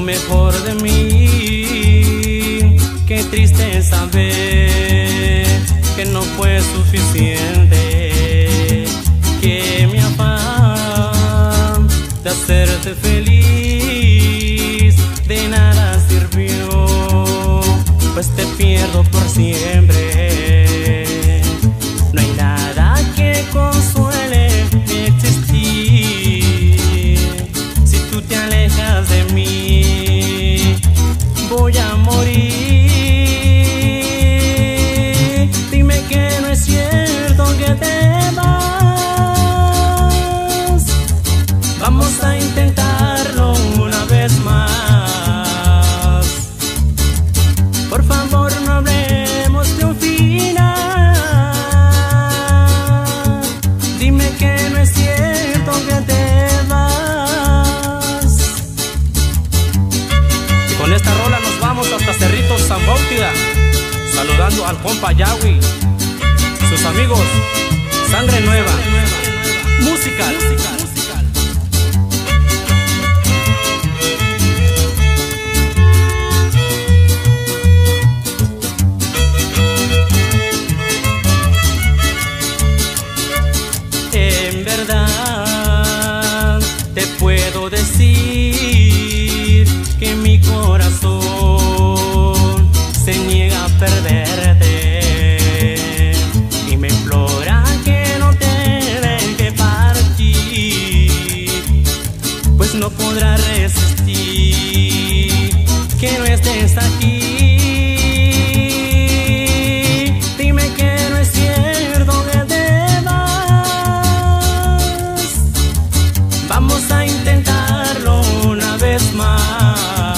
mejor de mí. Qué triste saber que no fue suficiente, que mi afán de hacerte feliz de nada sirvió, pues te pierdo por siempre. No hay nada que consuele mi existir. Si tú te alejas de mí, voy a morir. Dime que no es cierto que te vas. Vamos a intentarlo una vez más. Por favor, no hablemos de un final. Dime que no es cierto que te vas. Y con esta rola nos vamos hasta Cerritos San Bautida, saludando al compa Yawi, sus amigos Sangre Nueva, Musical. En verdad te puedo decir que mi corazón se niega a perderte y me implora que no te deje partir, pues no podrá resistir que no estés aquí. Dime que no es cierto que te vas. Vamos a intentarlo una vez más.